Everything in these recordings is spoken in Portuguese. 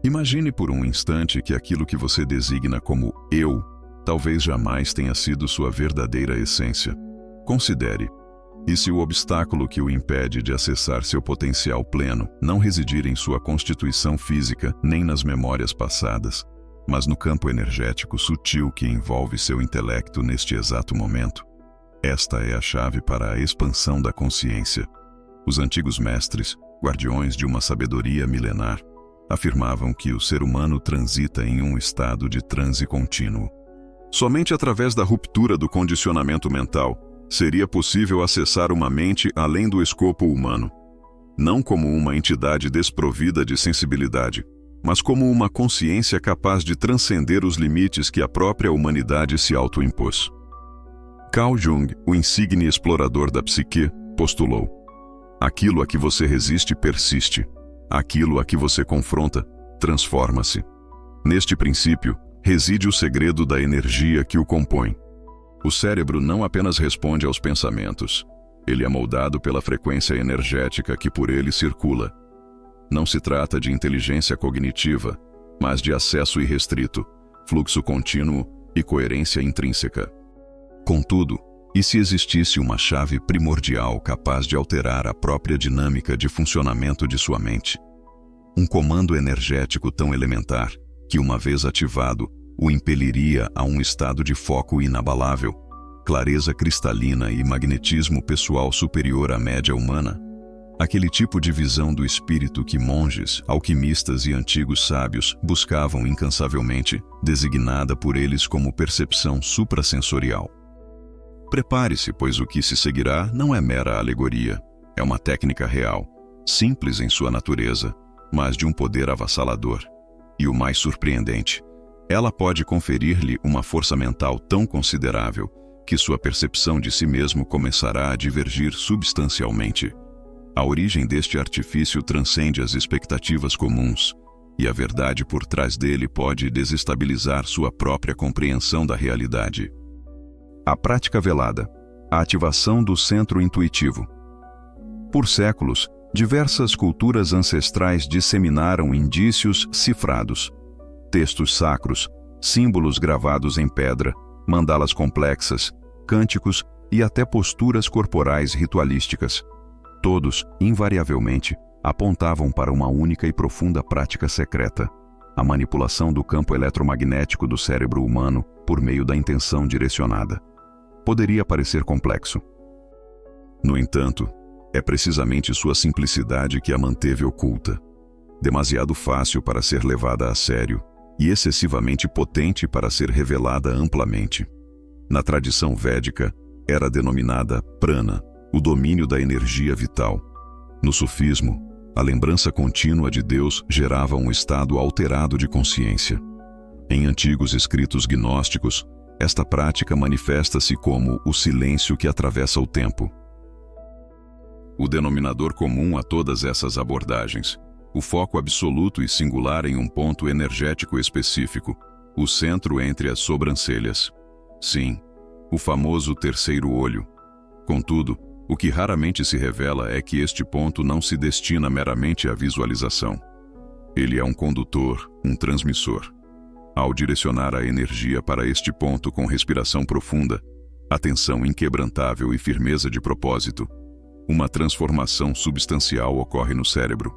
Imagine por um instante que aquilo que você designa como eu talvez jamais tenha sido sua verdadeira essência. Considere: e se o obstáculo que o impede de acessar seu potencial pleno não residir em sua constituição física nem nas memórias passadas, mas no campo energético sutil que envolve seu intelecto neste exato momento? Esta é a chave para a expansão da consciência. Os antigos mestres, guardiões de uma sabedoria milenar, afirmavam que o ser humano transita em um estado de transe contínuo. Somente através da ruptura do condicionamento mental seria possível acessar uma mente além do escopo humano, não como uma entidade desprovida de sensibilidade, mas como uma consciência capaz de transcender os limites que a própria humanidade se autoimpôs. Carl Jung, o insigne explorador da psique, postulou: aquilo a que você resiste persiste, aquilo a que você confronta transforma-se. Neste princípio reside o segredo da energia que o compõe. O cérebro não apenas responde aos pensamentos, ele é moldado pela frequência energética que por ele circula. Não se trata de inteligência cognitiva, mas de acesso irrestrito, fluxo contínuo e coerência intrínseca. Contudo, e se existisse uma chave primordial capaz de alterar a própria dinâmica de funcionamento de sua mente? Um comando energético tão elementar que, uma vez ativado, o impeliria a um estado de foco inabalável, clareza cristalina e magnetismo pessoal superior à média humana? Aquele tipo de visão do espírito que monges, alquimistas e antigos sábios buscavam incansavelmente, designada por eles como percepção suprassensorial. Prepare-se, pois o que se seguirá não é mera alegoria, é uma técnica real, simples em sua natureza, mas de um poder avassalador. E o mais surpreendente, ela pode conferir-lhe uma força mental tão considerável que sua percepção de si mesmo começará a divergir substancialmente. A origem deste artifício transcende as expectativas comuns, e a verdade por trás dele pode desestabilizar sua própria compreensão da realidade. A prática velada, a ativação do centro intuitivo. Por séculos, diversas culturas ancestrais disseminaram indícios cifrados, textos sacros, símbolos gravados em pedra, mandalas complexas, cânticos e até posturas corporais ritualísticas. Todos, invariavelmente, apontavam para uma única e profunda prática secreta: a manipulação do campo eletromagnético do cérebro humano por meio da intenção direcionada. Poderia parecer complexo. No entanto, é precisamente sua simplicidade que a manteve oculta. Demasiado fácil para ser levada a sério e excessivamente potente para ser revelada amplamente. Na tradição védica, era denominada prana, o domínio da energia vital. No sufismo, a lembrança contínua de Deus gerava um estado alterado de consciência. Em antigos escritos gnósticos, esta prática manifesta-se como o silêncio que atravessa o tempo. O denominador comum a todas essas abordagens, o foco absoluto e singular em um ponto energético específico, o centro entre as sobrancelhas. Sim, o famoso terceiro olho. Contudo, o que raramente se revela é que este ponto não se destina meramente à visualização. Ele é um condutor, um transmissor. Ao direcionar a energia para este ponto com respiração profunda, atenção inquebrantável e firmeza de propósito, uma transformação substancial ocorre no cérebro.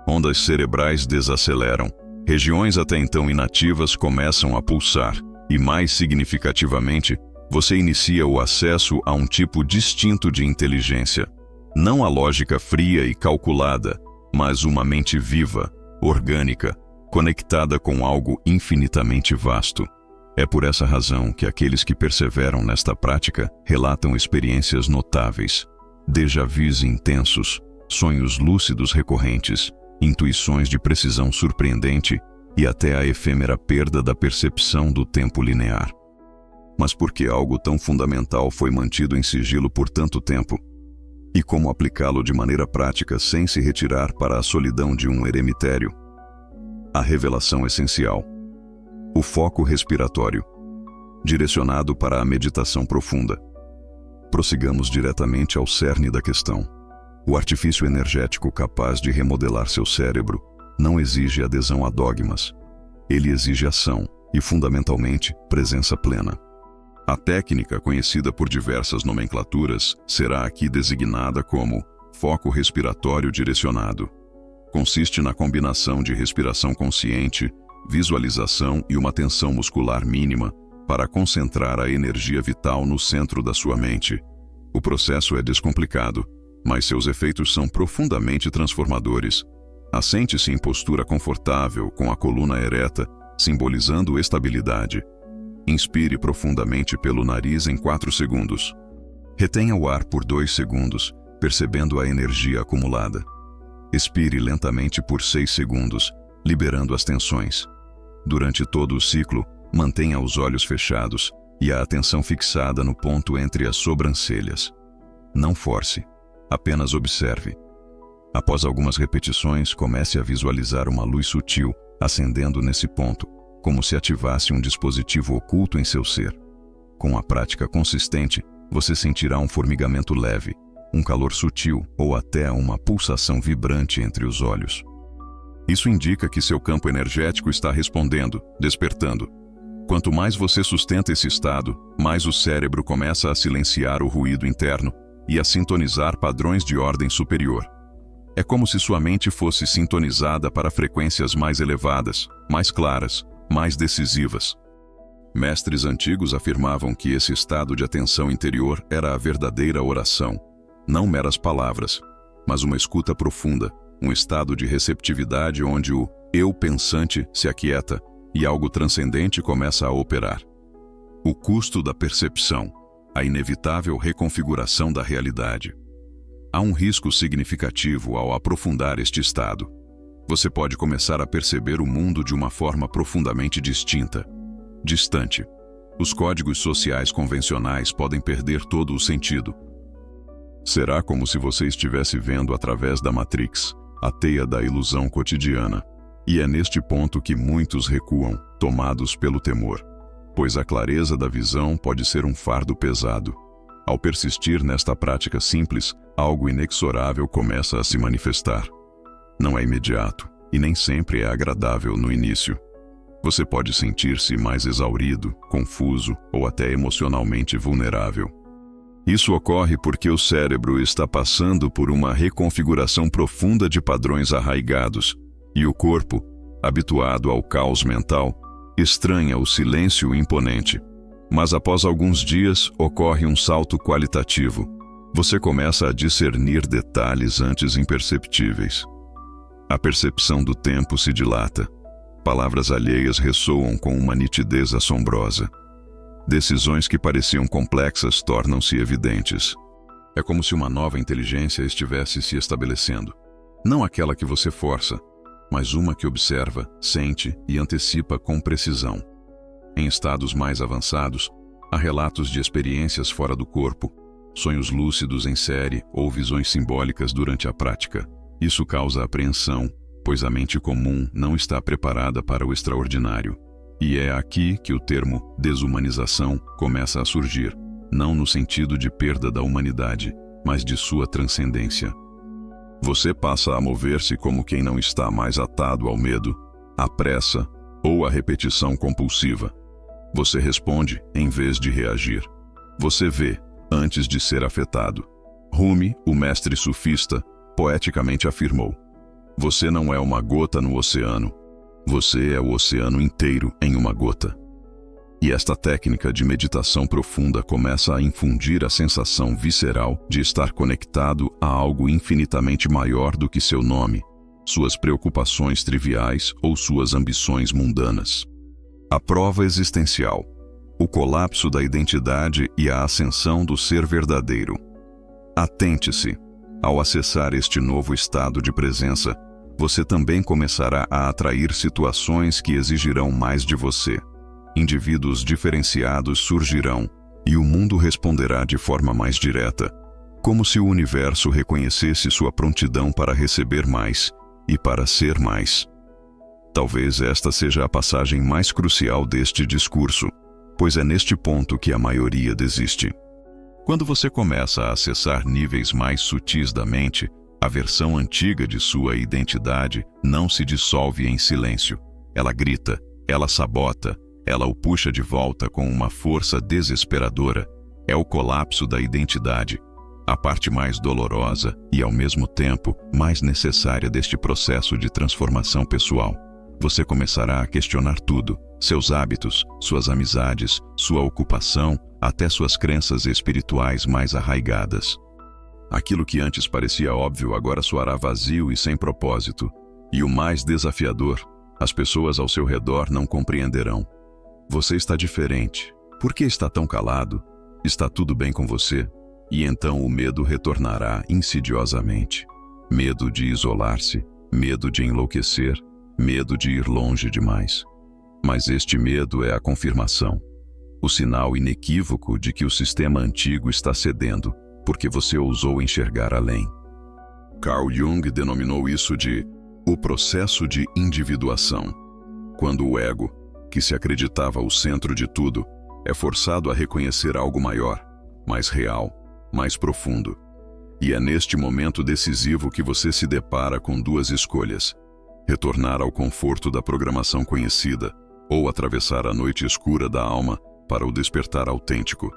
Ondas cerebrais desaceleram, regiões até então inativas começam a pulsar e, mais significativamente, você inicia o acesso a um tipo distinto de inteligência. Não a lógica fria e calculada, mas uma mente viva, orgânica, conectada com algo infinitamente vasto. É por essa razão que aqueles que perseveram nesta prática relatam experiências notáveis, déjà-vus intensos, sonhos lúcidos recorrentes, intuições de precisão surpreendente e até a efêmera perda da percepção do tempo linear. Mas por que algo tão fundamental foi mantido em sigilo por tanto tempo? E como aplicá-lo de maneira prática sem se retirar para a solidão de um eremitério? A revelação essencial. O foco respiratório, direcionado para a meditação profunda. Prossigamos diretamente ao cerne da questão. O artifício energético capaz de remodelar seu cérebro não exige adesão a dogmas. Ele exige ação e, fundamentalmente, presença plena. A técnica, conhecida por diversas nomenclaturas, será aqui designada como foco respiratório direcionado. Consiste na combinação de respiração consciente, visualização e uma tensão muscular mínima para concentrar a energia vital no centro da sua mente. O processo é descomplicado, mas seus efeitos são profundamente transformadores. Assente-se em postura confortável, com a coluna ereta, simbolizando estabilidade. Inspire profundamente pelo nariz em 4 segundos. Retenha o ar por 2 segundos, percebendo a energia acumulada. Expire lentamente por 6 segundos, liberando as tensões. Durante todo o ciclo, mantenha os olhos fechados e a atenção fixada no ponto entre as sobrancelhas. Não force, apenas observe. Após algumas repetições, comece a visualizar uma luz sutil acendendo nesse ponto, como se ativasse um dispositivo oculto em seu ser. Com a prática consistente, você sentirá um formigamento leve, um calor sutil ou até uma pulsação vibrante entre os olhos. Isso indica que seu campo energético está respondendo, despertando. Quanto mais você sustenta esse estado, mais o cérebro começa a silenciar o ruído interno e a sintonizar padrões de ordem superior. É como se sua mente fosse sintonizada para frequências mais elevadas, mais claras, mais decisivas. Mestres antigos afirmavam que esse estado de atenção interior era a verdadeira oração, não meras palavras, mas uma escuta profunda, um estado de receptividade onde o eu pensante se aquieta e algo transcendente começa a operar. O custo da percepção, a inevitável reconfiguração da realidade. Há um risco significativo ao aprofundar este estado. Você pode começar a perceber o mundo de uma forma profundamente distinta, distante. Os códigos sociais convencionais podem perder todo o sentido. Será como se você estivesse vendo através da Matrix, a teia da ilusão cotidiana. E é neste ponto que muitos recuam, tomados pelo temor, pois a clareza da visão pode ser um fardo pesado. Ao persistir nesta prática simples, algo inexorável começa a se manifestar. Não é imediato e nem sempre é agradável no início. Você pode sentir-se mais exaurido, confuso ou até emocionalmente vulnerável. Isso ocorre porque o cérebro está passando por uma reconfiguração profunda de padrões arraigados, e o corpo, habituado ao caos mental, estranha o silêncio imponente. Mas após alguns dias, ocorre um salto qualitativo. Você começa a discernir detalhes antes imperceptíveis. A percepção do tempo se dilata. Palavras alheias ressoam com uma nitidez assombrosa. Decisões que pareciam complexas tornam-se evidentes. É como se uma nova inteligência estivesse se estabelecendo. Não aquela que você força, mas uma que observa, sente e antecipa com precisão. Em estados mais avançados, há relatos de experiências fora do corpo, sonhos lúcidos em série ou visões simbólicas durante a prática. Isso causa apreensão, pois a mente comum não está preparada para o extraordinário. E é aqui que o termo desumanização começa a surgir, não no sentido de perda da humanidade, mas de sua transcendência. Você passa a mover-se como quem não está mais atado ao medo, à pressa ou à repetição compulsiva. Você responde em vez de reagir. Você vê antes de ser afetado. Rumi, o mestre sufista, poeticamente afirmou: você não é uma gota no oceano, você é o oceano inteiro em uma gota. E esta técnica de meditação profunda começa a infundir a sensação visceral de estar conectado a algo infinitamente maior do que seu nome, suas preocupações triviais ou suas ambições mundanas. A prova existencial, o colapso da identidade e a ascensão do ser verdadeiro. Atente-se. Ao acessar este novo estado de presença, você também começará a atrair situações que exigirão mais de você. Indivíduos diferenciados surgirão, e o mundo responderá de forma mais direta, como se o universo reconhecesse sua prontidão para receber mais e para ser mais. Talvez esta seja a passagem mais crucial deste discurso, pois é neste ponto que a maioria desiste. Quando você começa a acessar níveis mais sutis da mente, A versão antiga de sua identidade não se dissolve em silêncio. Ela grita, ela sabota, ela o puxa de volta com uma força desesperadora. É o colapso da identidade, a parte mais dolorosa e, ao mesmo tempo, mais necessária deste processo de transformação pessoal. Você começará a questionar tudo: seus hábitos, suas amizades, sua ocupação, até suas crenças espirituais mais arraigadas. Aquilo que antes parecia óbvio agora soará vazio e sem propósito. E o mais desafiador, as pessoas ao seu redor não compreenderão. Você está diferente. Por que está tão calado? Está tudo bem com você? E então o medo retornará insidiosamente. Medo de isolar-se, medo de enlouquecer, medo de ir longe demais. Mas este medo é a confirmação, o sinal inequívoco de que o sistema antigo está cedendo, porque você ousou enxergar além. Carl Jung denominou isso de o processo de individuação, quando o ego, que se acreditava o centro de tudo, é forçado a reconhecer algo maior, mais real, mais profundo. E é neste momento decisivo que você se depara com duas escolhas: retornar ao conforto da programação conhecida ou atravessar a noite escura da alma para o despertar autêntico.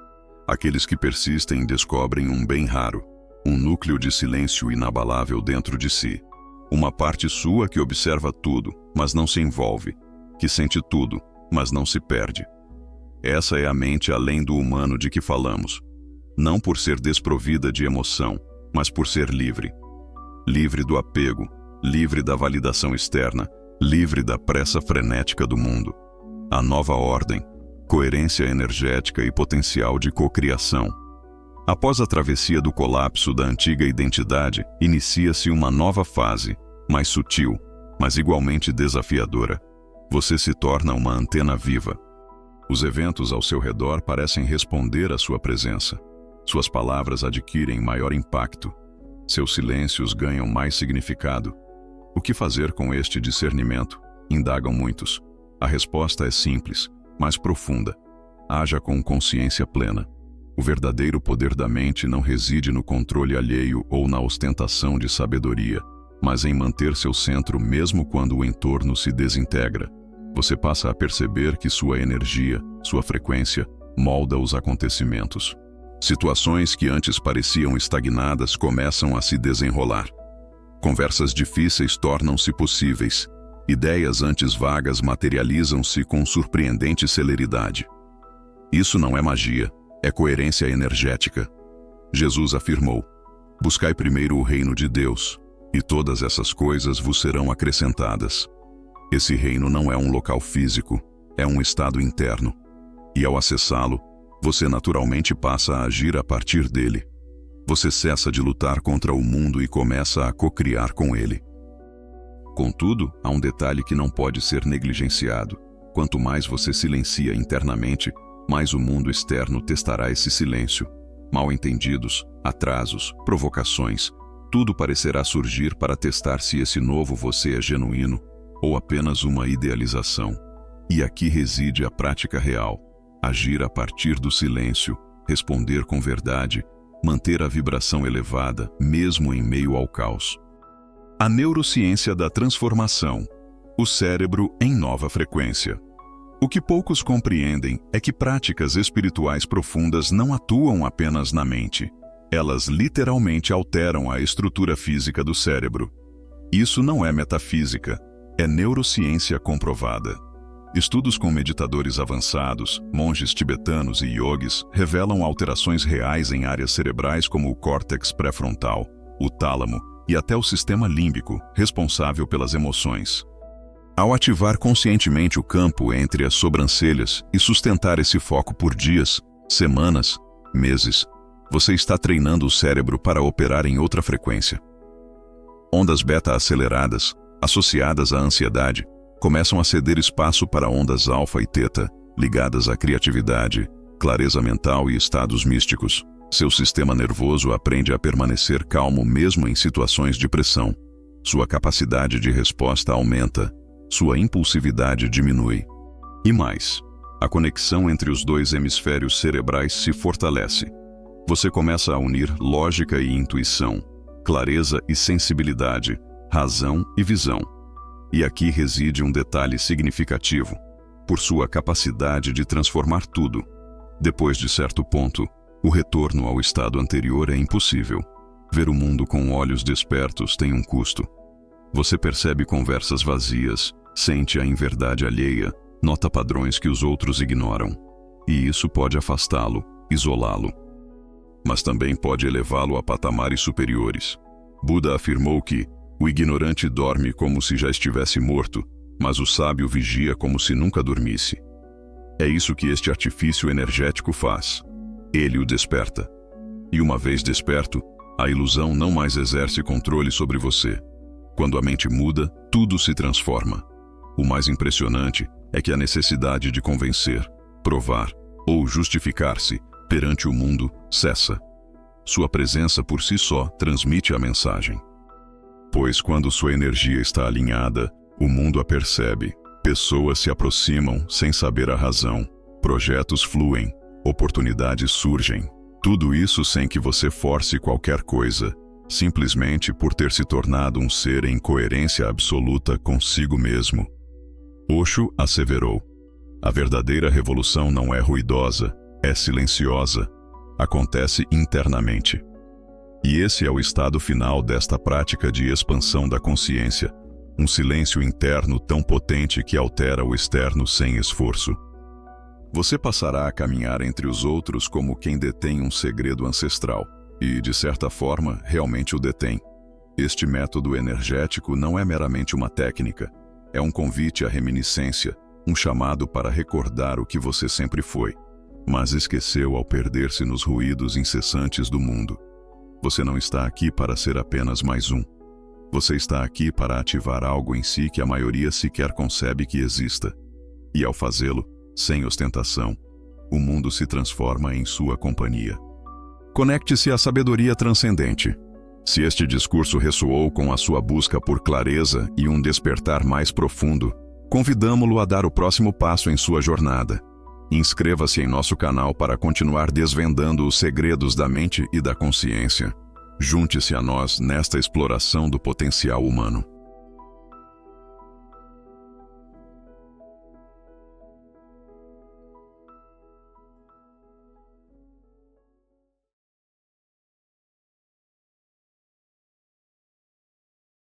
Aqueles que persistem descobrem um bem raro, um núcleo de silêncio inabalável dentro de si. Uma parte sua que observa tudo, mas não se envolve, que sente tudo, mas não se perde. Essa é a mente além do humano de que falamos. Não por ser desprovida de emoção, mas por ser livre. Livre do apego, livre da validação externa, livre da pressa frenética do mundo. A nova ordem, coerência energética e potencial de cocriação. Após a travessia do colapso da antiga identidade, inicia-se uma nova fase, mais sutil, mas igualmente desafiadora. Você se torna uma antena viva. Os eventos ao seu redor parecem responder à sua presença. Suas palavras adquirem maior impacto. Seus silêncios ganham mais significado. O que fazer com este discernimento? Indagam muitos. A resposta é simples, mas profunda. Haja com consciência plena. O verdadeiro poder da mente não reside no controle alheio ou na ostentação de sabedoria, mas em manter seu centro mesmo quando o entorno se desintegra. Você passa a perceber que sua energia, sua frequência, molda os acontecimentos. Situações que antes pareciam estagnadas começam a se desenrolar. Conversas difíceis tornam-se possíveis. Ideias antes vagas materializam-se com surpreendente celeridade. Isso não é magia, é coerência energética. Jesus afirmou: buscai primeiro o reino de Deus, e todas essas coisas vos serão acrescentadas. Esse reino não é um local físico, é um estado interno. E ao acessá-lo, você naturalmente passa a agir a partir dele. Você cessa de lutar contra o mundo e começa a cocriar com ele. Contudo, há um detalhe que não pode ser negligenciado. Quanto mais você silencia internamente, mais o mundo externo testará esse silêncio. Mal-entendidos, atrasos, provocações, tudo parecerá surgir para testar se esse novo você é genuíno ou apenas uma idealização. E aqui reside a prática real: agir a partir do silêncio, responder com verdade, manter a vibração elevada, mesmo em meio ao caos. A neurociência da transformação. O cérebro em nova frequência. O que poucos compreendem é que práticas espirituais profundas não atuam apenas na mente. Elas literalmente alteram a estrutura física do cérebro. Isso não é metafísica, é neurociência comprovada. Estudos com meditadores avançados, monges tibetanos e yogis revelam alterações reais em áreas cerebrais como o córtex pré-frontal, o tálamo e até o sistema límbico, responsável pelas emoções. Ao ativar conscientemente o campo entre as sobrancelhas e sustentar esse foco por dias, semanas, meses, você está treinando o cérebro para operar em outra frequência. Ondas beta aceleradas, associadas à ansiedade, começam a ceder espaço para ondas alfa e teta, ligadas à criatividade, clareza mental e estados místicos. Seu sistema nervoso aprende a permanecer calmo mesmo em situações de pressão. Sua capacidade de resposta aumenta, sua impulsividade diminui. E mais, a conexão entre os dois hemisférios cerebrais se fortalece. Você começa a unir lógica e intuição, clareza e sensibilidade, razão e visão. E aqui reside um detalhe significativo, por sua capacidade de transformar tudo. Depois de certo ponto, o retorno ao estado anterior é impossível. Ver o mundo com olhos despertos tem um custo. Você percebe conversas vazias, sente a inverdade alheia, nota padrões que os outros ignoram. E isso pode afastá-lo, isolá-lo. Mas também pode elevá-lo a patamares superiores. Buda afirmou que o ignorante dorme como se já estivesse morto, mas o sábio vigia como se nunca dormisse. É isso que este artifício energético faz. Ele o desperta. E uma vez desperto, a ilusão não mais exerce controle sobre você. Quando a mente muda, tudo se transforma. O mais impressionante é que a necessidade de convencer, provar ou justificar-se perante o mundo cessa. Sua presença por si só transmite a mensagem. Pois quando sua energia está alinhada, o mundo a percebe. Pessoas se aproximam sem saber a razão. Projetos fluem. Oportunidades surgem. Tudo isso sem que você force qualquer coisa, simplesmente por ter se tornado um ser em coerência absoluta consigo mesmo. Osho asseverou: a verdadeira revolução não é ruidosa, é silenciosa. Acontece internamente. E esse é o estado final desta prática de expansão da consciência, um silêncio interno tão potente que altera o externo sem esforço. Você passará a caminhar entre os outros como quem detém um segredo ancestral, e, de certa forma, realmente o detém. Este método energético não é meramente uma técnica, é um convite à reminiscência, um chamado para recordar o que você sempre foi, mas esqueceu ao perder-se nos ruídos incessantes do mundo. Você não está aqui para ser apenas mais um. Você está aqui para ativar algo em si que a maioria sequer concebe que exista. E ao fazê-lo, sem ostentação, o mundo se transforma em sua companhia. Conecte-se à sabedoria transcendente. Se este discurso ressoou com a sua busca por clareza e um despertar mais profundo, convidamo-lo a dar o próximo passo em sua jornada. Inscreva-se em nosso canal para continuar desvendando os segredos da mente e da consciência. Junte-se a nós nesta exploração do potencial humano.